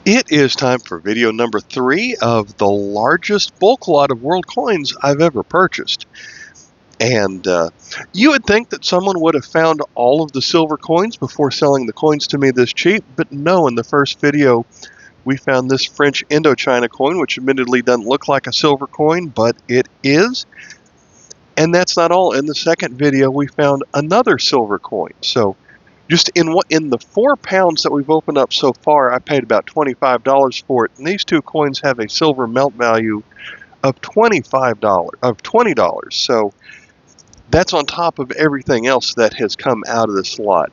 It is time for video number 3 of the largest bulk lot of world coins I've ever purchased. And you would think that someone would have found all of the silver coins before selling the coins to me this cheap, but no, in the first video we found this French Indochina coin, which admittedly doesn't look like a silver coin, but it is. And that's not all. In the second video we found another silver coin. So just in the 4 pounds that we've opened up so far, I paid about $25 for it, and these two coins have a silver melt value of $20. So that's on top of everything else that has come out of this lot.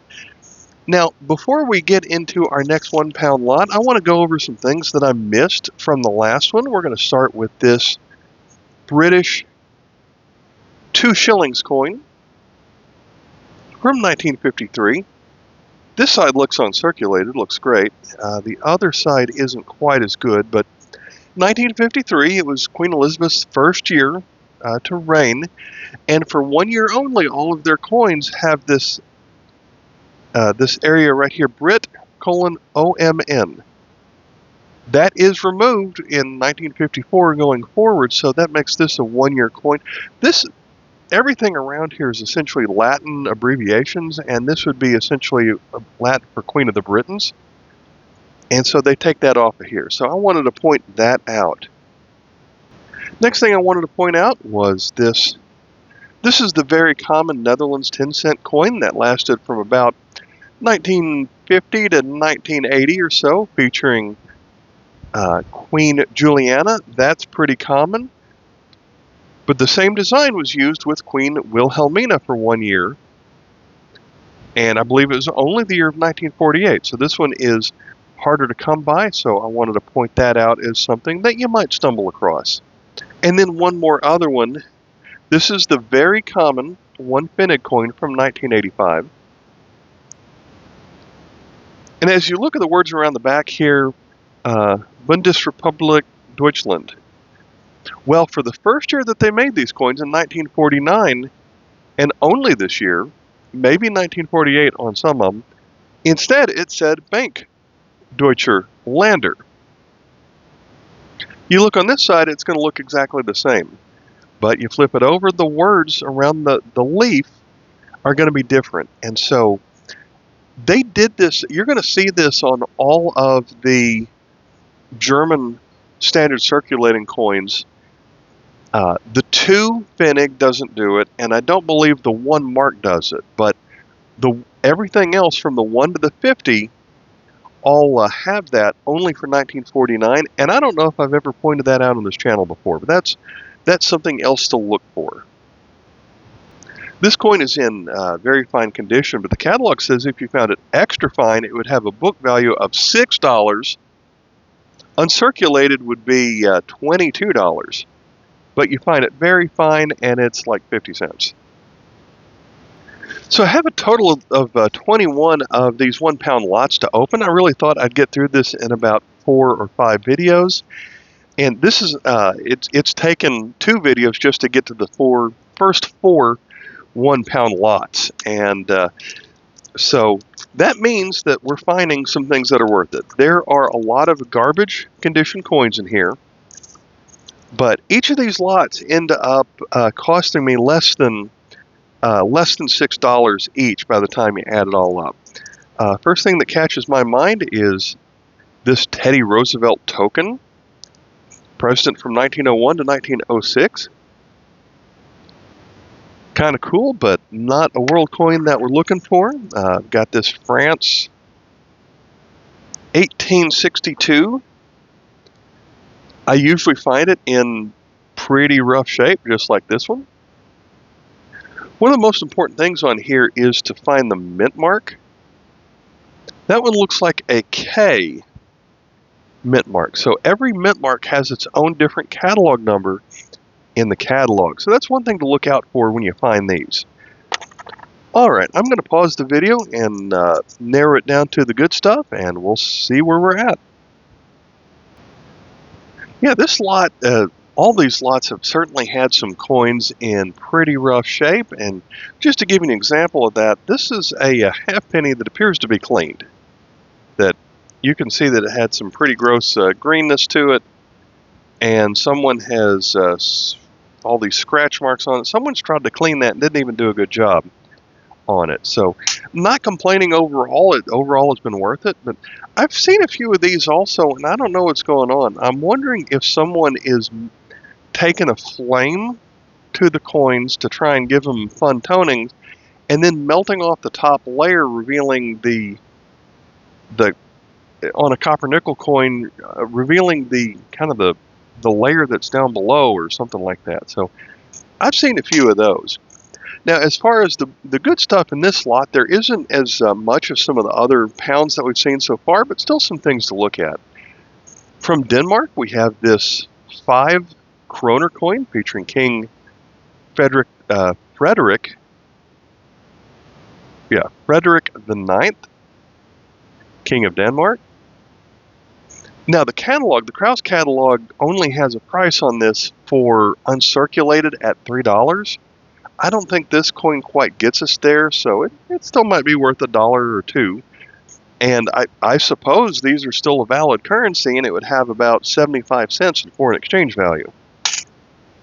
Now, before we get into our next 1 pound lot, I want to go over some things that I missed from the last one. We're going to start with this British 2 shillings coin from 1953. This side looks uncirculated, looks great. The other side isn't quite as good, but 1953, it was Queen Elizabeth's first year to reign, and for 1 year only, all of their coins have this this area right here, Brit:(OMN). That is removed in 1954 going forward, so that makes this a 1 year coin. Everything around here is essentially Latin abbreviations, and this would be essentially Latin for Queen of the Britons. And so they take that off of here. So I wanted to point that out. Next thing I wanted to point out was this. This is the very common Netherlands 10-cent coin that lasted from about 1950 to 1980 or so, featuring Queen Juliana. That's pretty common. But the same design was used with Queen Wilhelmina for 1 year, and I believe it was only the year of 1948. So this one is harder to come by, so I wanted to point that out as something that you might stumble across. And then one more other one. This is the very common 1 Pfennig coin from 1985. And as you look at the words around the back here, Bundesrepublik Deutschland. Well, for the first year that they made these coins in 1949, and only this year, maybe 1948 on some of them, instead it said Bank Deutscher Länder. You look on this side, it's going to look exactly the same. But you flip it over, the words around the leaf are going to be different. And so they did this. You're going to see this on all of the German standard circulating coins. The 2 Pfennig doesn't do it, and I don't believe the 1 mark does it, but everything else from the 1 to the 50 all have that only for 1949, and I don't know if I've ever pointed that out on this channel before, but that's something else to look for. This coin is in very fine condition, but the catalog says if you found it extra fine, it would have a book value of $6. Uncirculated would be $22, but you find it very fine, and it's like 50 cents. So I have a total of 21 of these 1 pound lots to open. I really thought I'd get through this in about 4 or 5 videos, and this is it's taken 2 videos just to get to the first 4 1 pound lots, and so that means that we're finding some things that are worth it. There are a lot of garbage condition coins in here, but each of these lots end up costing me less than $6 each by the time you add it all up. First thing that catches my mind is this Teddy Roosevelt token, president from 1901 to 1906. Kind of cool, but not a world coin that we're looking for. Got this France 1862. I usually find it in pretty rough shape, just like this one. One of the most important things on here is to find the mint mark. That one looks like a K mint mark. So every mint mark has its own different catalog number in the catalog. So that's one thing to look out for when you find these. Alright, I'm going to pause the video and narrow it down to the good stuff, and we'll see where we're at. Yeah, this lot, all these lots have certainly had some coins in pretty rough shape, and just to give you an example of that, this is a halfpenny that appears to be cleaned. That you can see that it had some pretty gross greenness to it, and someone has all these scratch marks on it. Someone's tried to clean that and didn't even do a good job on it. So not complaining overall. Overall it's been worth it, but I've seen a few of these also, and I don't know what's going on. I'm wondering if someone is taking a flame to the coins to try and give them fun tonings, and then melting off the top layer, revealing the on a copper nickel coin, revealing the kind of the layer that's down below or something like that. So I've seen a few of those. Now, as far as the good stuff in this lot, there isn't as much of some of the other pounds that we've seen so far, but still some things to look at. From Denmark, we have this 5 kroner coin featuring King Frederick the Ninth, King of Denmark. Now, the Krause catalog only has a price on this for uncirculated at $3. I don't think this coin quite gets us there, so it still might be worth $1 or $2. And I suppose these are still a valid currency, and it would have about 75 cents in foreign exchange value.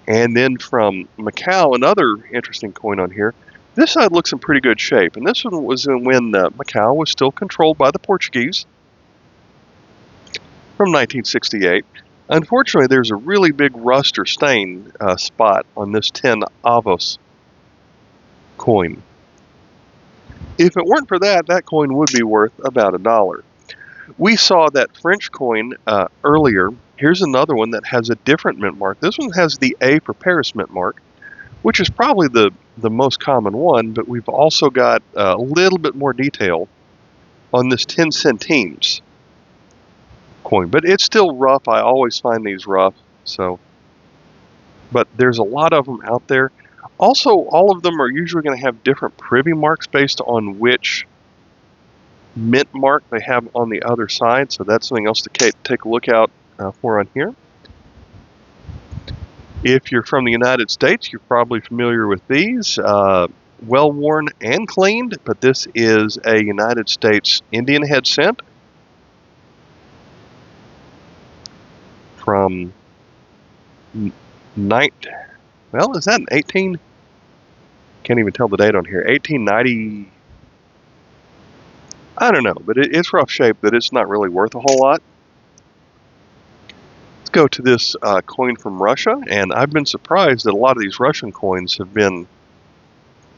And then from Macau, another interesting coin on here. This side looks in pretty good shape, and this one was when Macau was still controlled by the Portuguese from 1968. Unfortunately, there's a really big rust or stain spot on this 10 avos coin. If it weren't for that, that coin would be worth about $1. We saw that French coin earlier. Here's another one that has a different mint mark. This one has the A for Paris mint mark, which is probably the most common one, but we've also got a little bit more detail on this 10 centimes coin. But it's still rough. I always find these rough. But there's a lot of them out there. Also, all of them are usually going to have different privy marks based on which mint mark they have on the other side. So that's something else to take a look out for on here. If you're from the United States, you're probably familiar with these. Well worn and cleaned, but this is a United States Indian head cent from is that an 18? Can't even tell the date on here. 1890. I don't know, but it's rough shape that it's not really worth a whole lot. Let's go to this coin from Russia, and I've been surprised that a lot of these Russian coins have been.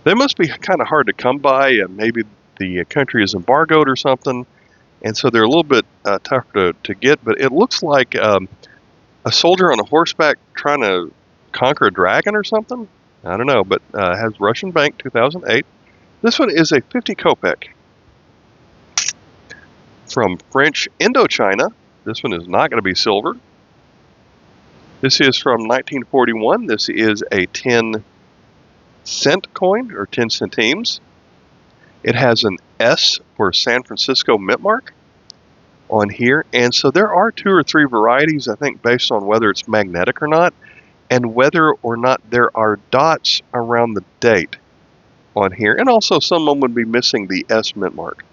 They must be kind of hard to come by, and maybe the country is embargoed or something, and so they're a little bit tougher to get. But it looks like a soldier on a horseback trying to conquer a dragon or something. I don't know, but has Russian Bank 2008. This one is a 50 kopek. From French Indochina. This one is not going to be silver. This is from 1941. This is a 10 cent coin, or 10 centimes. It has an S for San Francisco mint mark on here. And so there are 2 or 3 varieties, I think, based on whether it's magnetic or not, and whether or not there are dots around the date on here. And also some of them would be missing the S mint mark.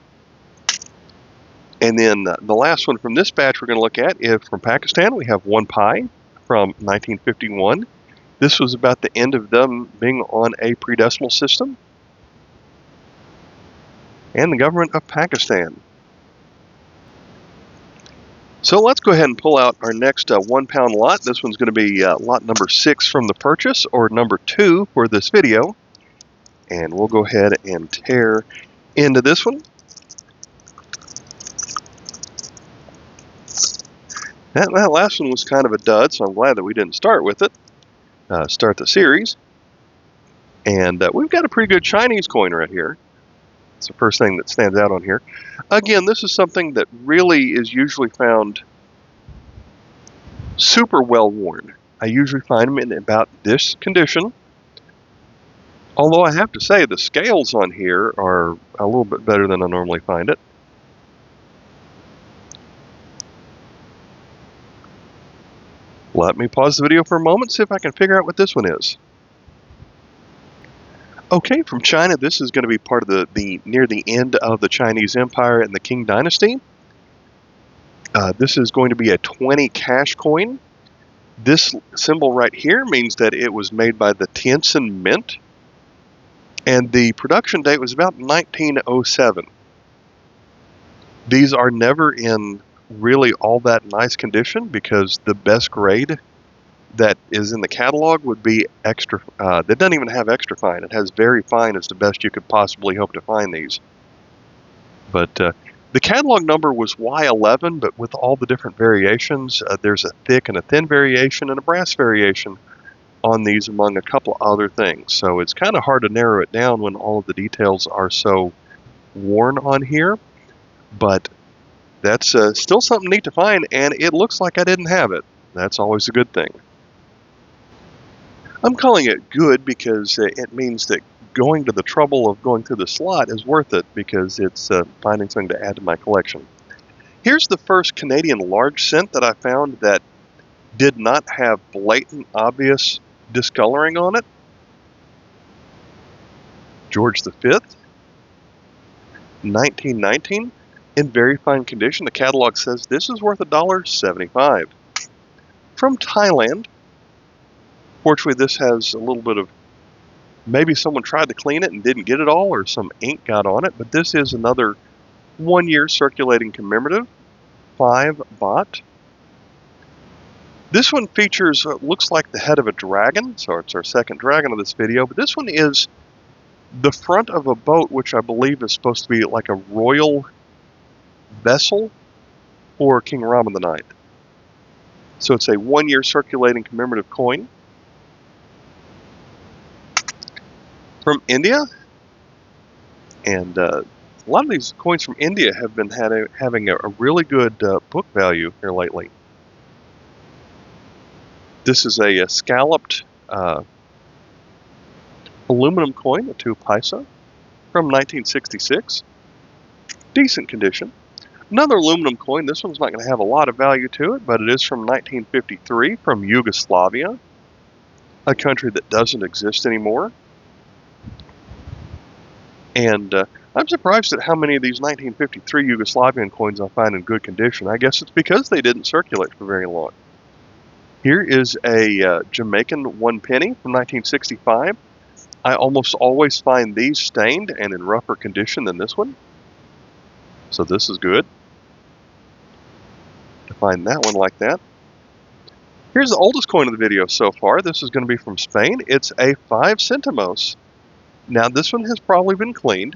And then the last one from this batch we're going to look at is from Pakistan. We have 1 pi from 1951. This was about the end of them being on a pre-decimal system. And the government of Pakistan. So let's go ahead and pull out our next 1 pound lot. This one's going to be lot number 6 from the purchase, or number 2 for this video. And we'll go ahead and tear into this one. That last one was kind of a dud, so I'm glad that we didn't start with it. Start the series. And we've got a pretty good Chinese coin right here. It's the first thing that stands out on here. Again, this is something that really is usually found super well worn. I usually find them in about this condition. Although I have to say the scales on here are a little bit better than I normally find it. Let me pause the video for a moment, see if I can figure out what this one is. Okay, from China, this is going to be part of the near the end of the Chinese Empire and the Qing Dynasty. This is going to be a 20 cash coin. This symbol right here means that it was made by the Tientsin Mint, and the production date was about 1907. These are never in really all that nice condition because the best grade that is in the catalog would be extra. That doesn't even have extra fine. It has very fine as the best you could possibly hope to find these. But the catalog number was Y11, but with all the different variations, there's a thick and a thin variation and a brass variation on these, among a couple other things. So it's kind of hard to narrow it down when all of the details are so worn on here. But that's still something neat to find, and it looks like I didn't have it. That's always a good thing. I'm calling it good because it means that going to the trouble of going through the slot is worth it because it's finding something to add to my collection. Here's the first Canadian large cent that I found that did not have blatant, obvious discoloring on it. George V, 1919, in very fine condition. The catalog says this is worth $1.75. From Thailand. Fortunately, this has a little bit of, maybe someone tried to clean it and didn't get it all, or some ink got on it, but this is another 1 year circulating commemorative, 5 baht. This one features what looks like the head of a dragon, so it's our second dragon of this video, but this one is the front of a boat, which I believe is supposed to be like a royal vessel for King Rama IX. So it's a 1 year circulating commemorative coin. From India, and a lot of these coins from India have been having a really good book value here lately. This is a scalloped aluminum coin, a 2 paisa, from 1966. Decent condition. Another aluminum coin. This one's not going to have a lot of value to it, but it is from 1953 from Yugoslavia, a country that doesn't exist anymore. And I'm surprised at how many of these 1953 Yugoslavian coins I find in good condition. I guess it's because they didn't circulate for very long. Here is a Jamaican 1 penny from 1965. I almost always find these stained and in rougher condition than this one. So this is good to find that one like that. Here's the oldest coin of the video so far. This is going to be from Spain. It's a 5 centimos. Now this one has probably been cleaned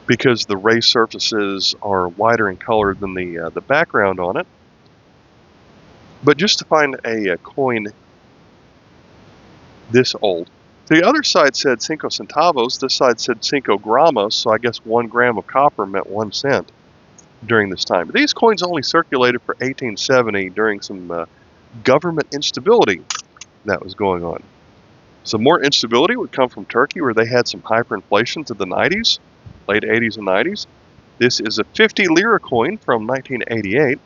because the raised surfaces are whiter in color than the background on it. But just to find a coin this old. The other side said 5 centavos, this side said 5 gramos, so I guess 1 gram of copper meant 1 cent during this time. But these coins only circulated for 1870 during some government instability that was going on. So more instability would come from Turkey, where they had some hyperinflation to the 90s, late 80s and 90s. This is a 50 lira coin from 1988.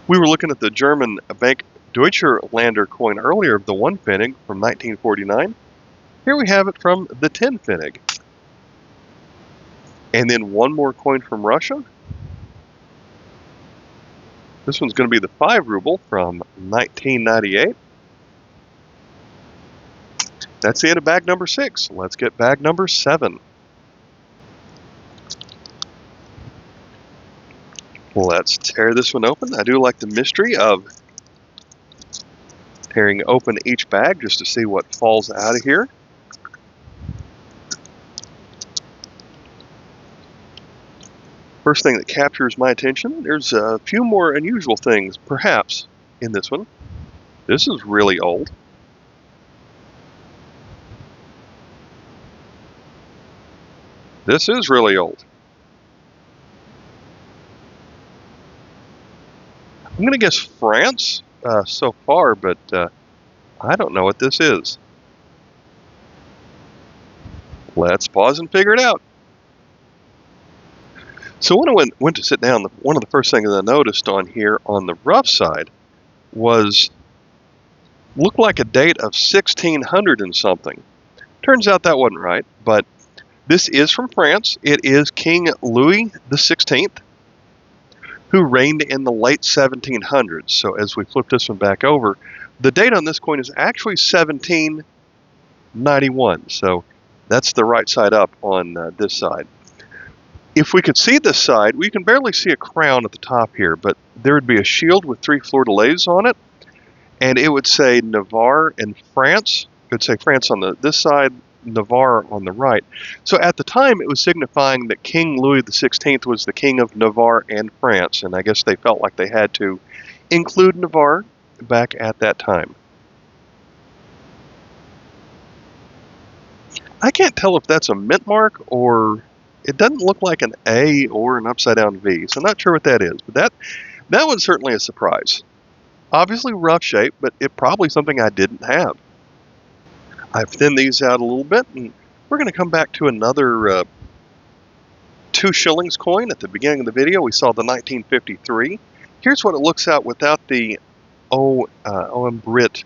We were looking at the German Bank Deutscherlander coin earlier, the 1 Pfennig from 1949. Here we have it from the 10 Pfennig. And then one more coin from Russia. This one's going to be the 5 ruble from 1998. That's the end of bag number 6. Let's get bag number 7. Let's tear this one open. I do like the mystery of tearing open each bag just to see what falls out of here. First thing that captures my attention, there's a few more unusual things, perhaps, in this one. This is really old. This is really old. I'm going to guess France so far, but I don't know what this is. Let's pause and figure it out. So when I went to sit down, one of the first things that I noticed on here on the rough side was looked like a date of 1600 and something. Turns out that wasn't right, but this is from France. It is King Louis XVI, who reigned in the late 1700s. So as we flip this one back over, the date on this coin is actually 1791. So that's the right side up on this side. If we could see this side, we can barely see a crown at the top here, but there would be a shield with 3 fleur-de-lis on it, and it would say Navarre and France. It would say France on this side, Navarre on the right. So at the time, it was signifying that King Louis XVI was the king of Navarre and France, and I guess they felt like they had to include Navarre back at that time. I can't tell if that's a mint mark, or it doesn't look like an A or an upside down V, so I'm not sure what that is, but that one's certainly a surprise. Obviously rough shape, but it probably something I didn't have. I've thinned these out a little bit, and we're going to come back to another 2 shillings coin. At the beginning of the video, we saw the 1953. Here's what it looks out without the OM Brit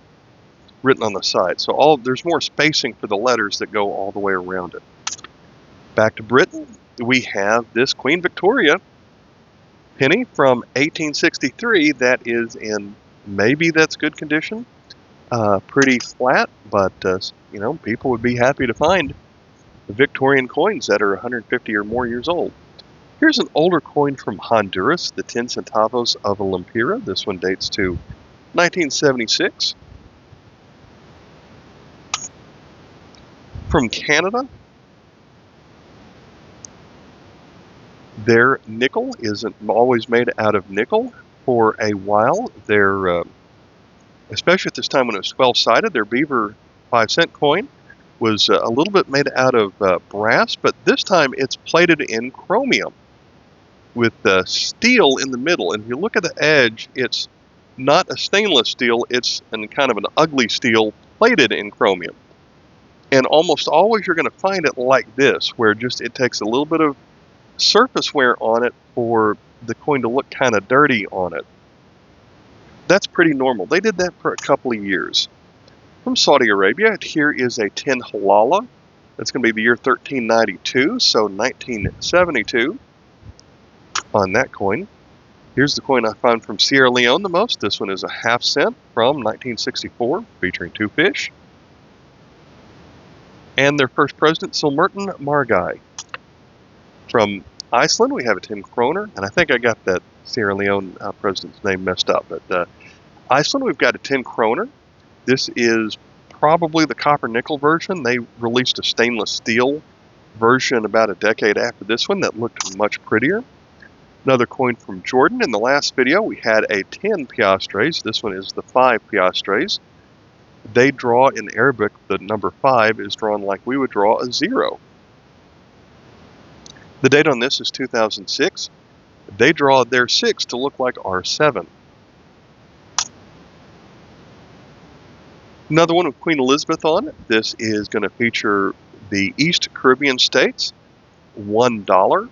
written on the side. So there's more spacing for the letters that go all the way around it. Back to Britain, we have this Queen Victoria penny from 1863 that is in, maybe that's good condition. Pretty flat, but people would be happy to find Victorian coins that are 150 or more years old. Here's an older coin from Honduras, the 10 centavos of a lempira. This one dates to 1976. From Canada, their nickel isn't always made out of nickel. For a while, their especially at this time when it was 12-sided, their beaver 5-cent coin was a little bit made out of brass, but this time it's plated in chromium with steel in the middle. And if you look at the edge, it's not a stainless steel, it's kind of an ugly steel plated in chromium. And almost always you're going to find it like this, where just it takes a little bit of surface wear on it for the coin to look kind of dirty on it. That's pretty normal. They did that for a couple of years. From Saudi Arabia, here is a 10 halala. That's going to be the year 1392, so 1972 on that coin. Here's the coin I found from Sierra Leone the most. This one is a ½ cent from 1964, featuring 2 fish. And their first president, Silmerton Margai. From Iceland, we have a 10 kroner, and I think I got that Sierra Leone president's name messed up, but Iceland, we've got a 10 kroner. This is probably the copper nickel version. They released a stainless steel version about a decade after this one that looked much prettier. Another coin from Jordan. In the last video, we had a 10 piastres. This one is the 5 piastres. They draw in Arabic, the number 5 is drawn like we would draw a 0. The date on this is 2006. They draw their 6 to look like our 7. Another one with Queen Elizabeth on it. This is going to feature the East Caribbean states, $1.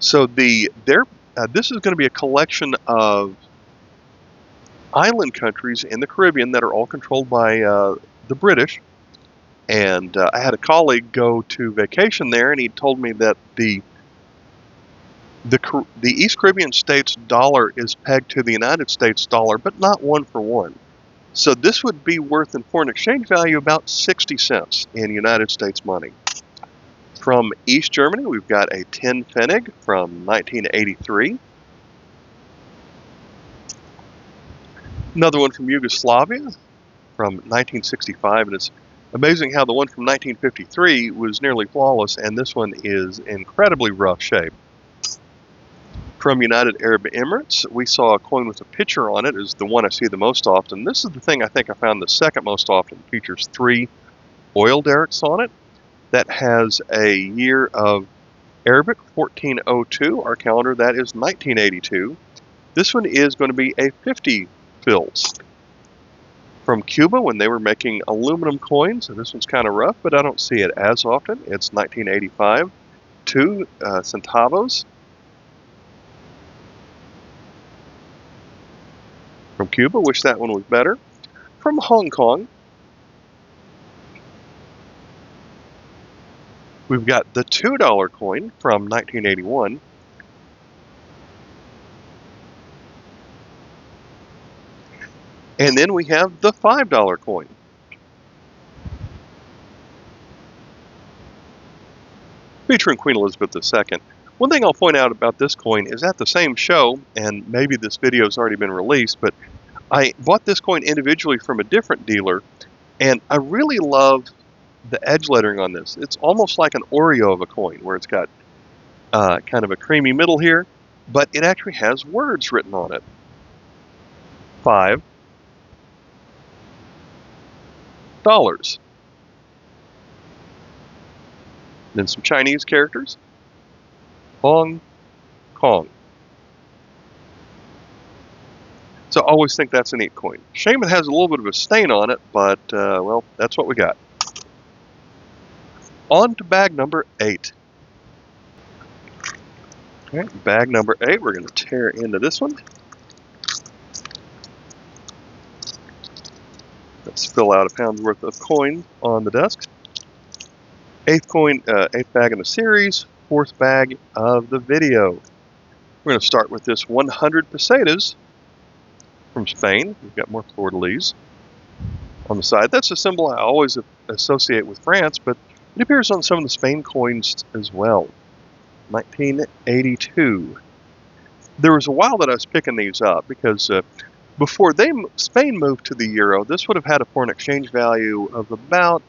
So this is going to be a collection of island countries in the Caribbean that are all controlled by the British. And I had a colleague go to vacation there, and he told me that the East Caribbean states dollar is pegged to the United States dollar, but not 1 for 1. So this would be worth in foreign exchange value about 60 cents in United States money. From East Germany, we've got a 10 Pfennig from 1983. Another one from Yugoslavia from 1965, and it's amazing how the one from 1953 was nearly flawless, and this one is incredibly rough shape. From United Arab Emirates, we saw a coin with a picture on it, is the one I see the most often. This is the thing I think I found the second most often. It features 3 oil derricks on it. That has a year of Arabic, 1402. Our calendar, that is 1982. This one is going to be a 50 fils. From Cuba, when they were making aluminum coins, and this one's kind of rough, but I don't see it as often. It's 1985. 2 centavos. From Cuba, wish that one was better. From Hong Kong, We've got the $2 coin from 1981. And then we have the $5 coin. Featuring Queen Elizabeth II. One thing I'll point out about this coin is at the same show, and maybe this video has already been released, but I bought this coin individually from a different dealer, and I really love the edge lettering on this. It's almost like an Oreo of a coin, where it's got kind of a creamy middle here, but it actually has words written on it. $5. Then some Chinese characters. Hong Kong. So I always think that's a neat coin. Shame it has a little bit of a stain on it, but, well, that's what we got. On to bag number 8. All right, bag number 8, we're going to tear into this one. Let's fill out a pound's worth of coin on the desk. Eighth bag in the series, 4th bag of the video. We're going to start with this 100 pesetas from Spain. We've got more fleur-de-lis on the side. That's a symbol I always associate with France, but it appears on some of the Spain coins as well. 1982. There was a while that I was picking these up because before Spain moved to the euro, this would have had a foreign exchange value of about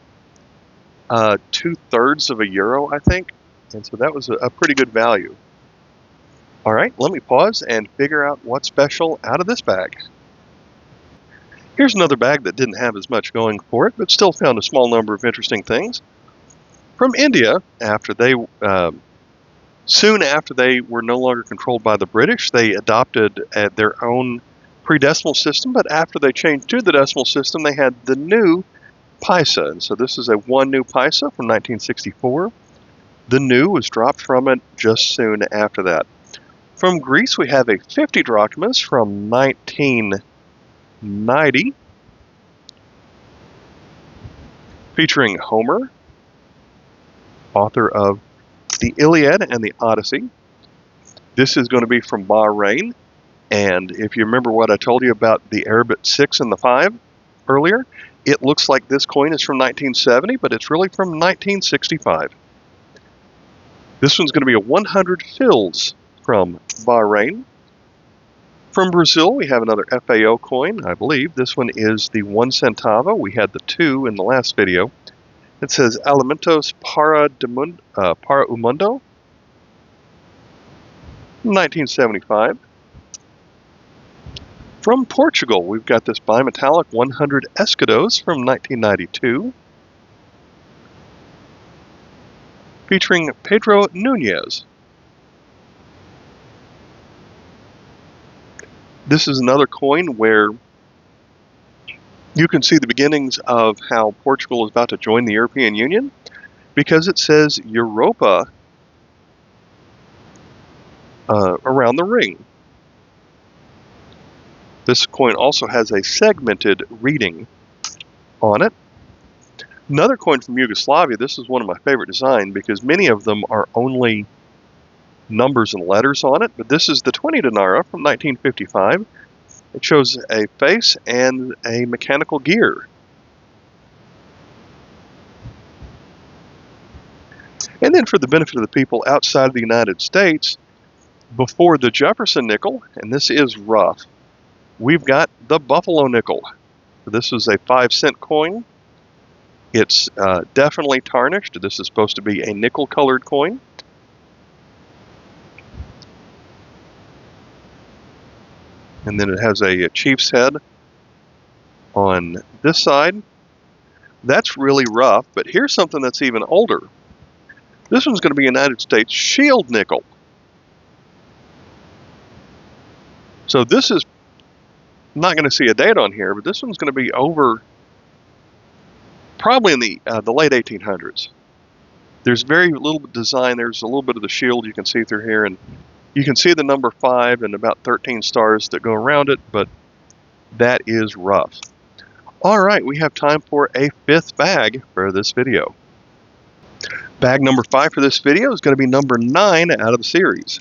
2/3 of a euro, I think. And so that was a pretty good value. All right, let me pause and figure out what's special out of this bag. Here's another bag that didn't have as much going for it, but still found a small number of interesting things. From India, soon after they were no longer controlled by the British, they adopted their own pre-decimal system, but after they changed to the decimal system, they had the new paisa. And so this is a 1 new paisa from 1964. The new was dropped from it just soon after that. From Greece, we have a 50 drachmas from 1990, featuring Homer, author of the Iliad and the Odyssey. This is going to be from Bahrain, and if you remember what I told you about the Arabic 6 and the 5 earlier, it looks like this coin is from 1970, but it's really from 1965. This one's going to be a 100 fils from Bahrain. From Brazil, we have another FAO coin, I believe. This one is the 1 centavo. We had the 2 in the last video. It says Alimentos para o Mundo, 1975. From Portugal, we've got this bimetallic 100 escudos from 1992, featuring Pedro Nunez. This is another coin where you can see the beginnings of how Portugal is about to join the European Union, because it says Europa around the ring. This coin also has a segmented reading on it. Another coin from Yugoslavia. This is one of my favorite designs because many of them are only numbers and letters on it, but this is the 20 dinara from 1955. It shows a face and a mechanical gear. And then for the benefit of the people outside of the United States, before the Jefferson nickel, and this is rough, we've got the Buffalo nickel. This is a 5-cent coin. It's definitely tarnished. This is supposed to be a nickel-colored coin. And then it has a chief's head on this side. That's really rough, but here's something that's even older. This one's going to be United States shield nickel. So this is not going to see a date on here, but this one's going to be over probably in the late 1800s. There's very little design. There's a little bit of the shield you can see through here, and you can see the number 5 and about 13 stars that go around it, but that is rough. All right, we have time for a 5th bag for this video. Bag number 5 for this video is going to be number 9 out of the series.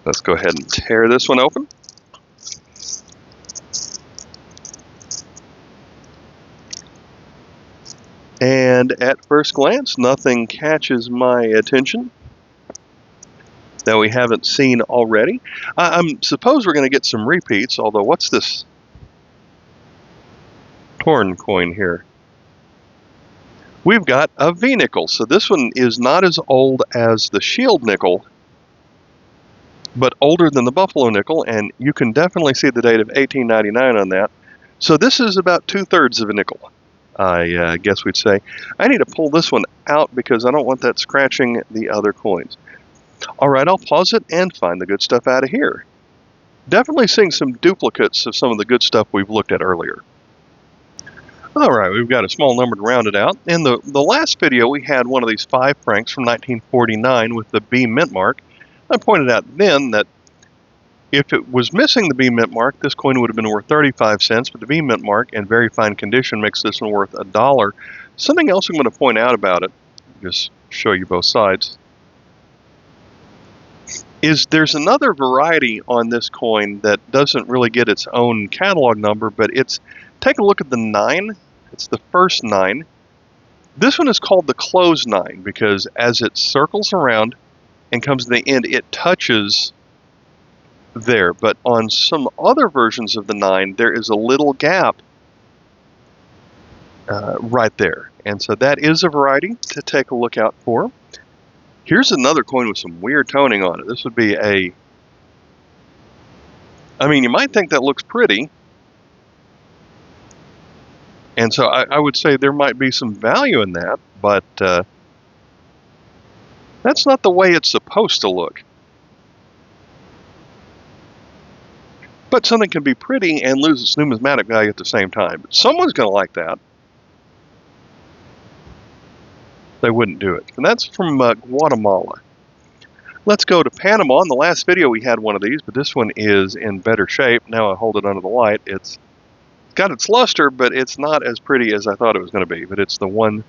Let's go ahead and tear this one open. And at first glance, nothing catches my attention that we haven't seen already. I suppose we're going to get some repeats, although what's this torn coin here? We've got a V-nickel, so this one is not as old as the Shield nickel, but older than the Buffalo nickel, and you can definitely see the date of 1899 on that. So this is about 2/3 of a nickel, I guess we'd say. I need to pull this one out because I don't want that scratching the other coins. All right, I'll pause it and find the good stuff out of here. Definitely seeing some duplicates of some of the good stuff we've looked at earlier. All right, we've got a small number to round it out. In the last video, we had one of these 5 francs from 1949 with the B mint mark. I pointed out then that if it was missing the B mint mark, this coin would have been worth 35 cents, but the B mint mark in very fine condition makes this one worth $1. Something else I'm going to point out about it, just show you both sides, is there's another variety on this coin that doesn't really get its own catalog number, but take a look at the 9. It's the first 9. This one is called the closed 9 because as it circles around and comes to the end, it touches there. But on some other versions of the 9, there is a little gap right there. And so that is a variety to take a look out for. Here's another coin with some weird toning on it. This would be you might think that looks pretty. And so I would say there might be some value in that, but that's not the way it's supposed to look. But something can be pretty and lose its numismatic value at the same time. But someone's going to like that. They wouldn't do it. And that's from Guatemala. Let's go to Panama. In the last video we had one of these, but this one is in better shape. Now I hold it under the light. It's got its luster, but it's not as pretty as I thought it was going to be. But it's the 1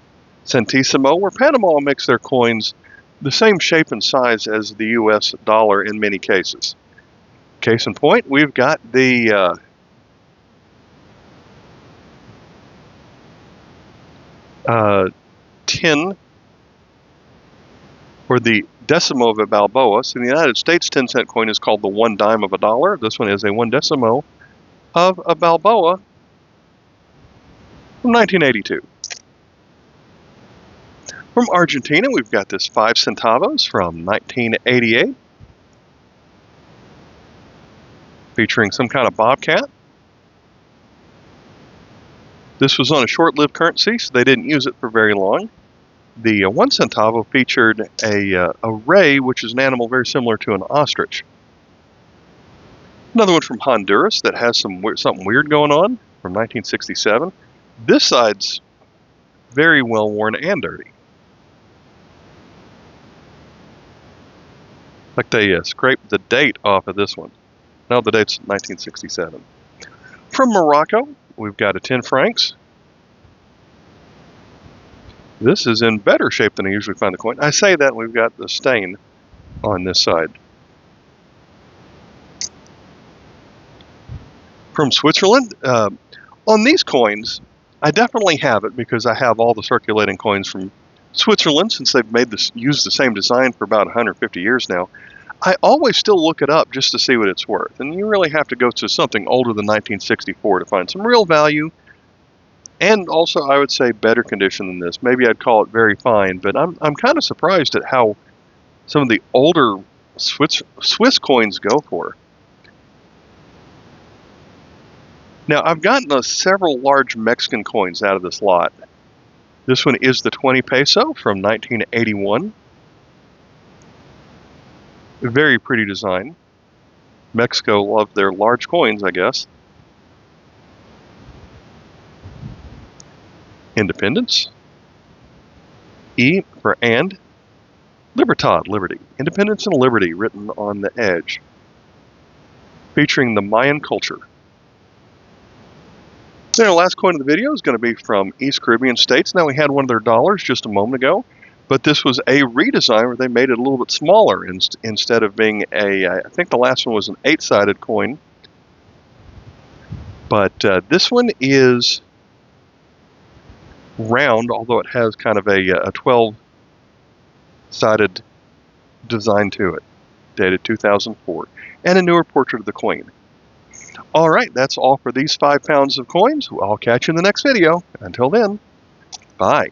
centesimo, where Panama makes their coins the same shape and size as the US dollar in many cases. Case in point, we've got the tin, or the decimo of a Balboa. So in the United States, 10-cent coin is called the 1 dime of a dollar. This one is a 1 decimo of a Balboa from 1982. From Argentina, we've got this 5 centavos from 1988, featuring some kind of bobcat. This was on a short-lived currency, so they didn't use it for very long. The 1 centavo featured a ray, which is an animal very similar to an ostrich. Another one from Honduras that has something weird going on from 1967. This side's very well worn and dirty. Like they scraped the date off of this one. No, the date's 1967. From Morocco, we've got a 10 francs. This is in better shape than I usually find the coin. I say that we've got the stain on this side. From Switzerland, on these coins, I definitely have it because I have all the circulating coins from Switzerland since they've used the same design for about 150 years now. I always still look it up just to see what it's worth. And you really have to go to something older than 1964 to find some real value. And also, I would say better condition than this. Maybe I'd call it very fine, but I'm kind of surprised at how some of the older Swiss coins go for. Now, I've gotten several large Mexican coins out of this lot. This one is the 20 peso from 1981. Very pretty design. Mexico loved their large coins, I guess. Independence. E for and. Libertad, liberty. Independence and liberty written on the edge. Featuring the Mayan culture. Then our last coin of the video is going to be from East Caribbean states. Now we had one of their dollars just a moment ago. But this was a redesign where they made it a little bit smaller instead of being I think the last one was an 8-sided coin. But this one is round, although it has kind of a 12-sided design to it, dated 2004, and a newer portrait of the Queen. All right, that's all for these 5 pounds of coins. I'll catch you in the next video. Until then, bye.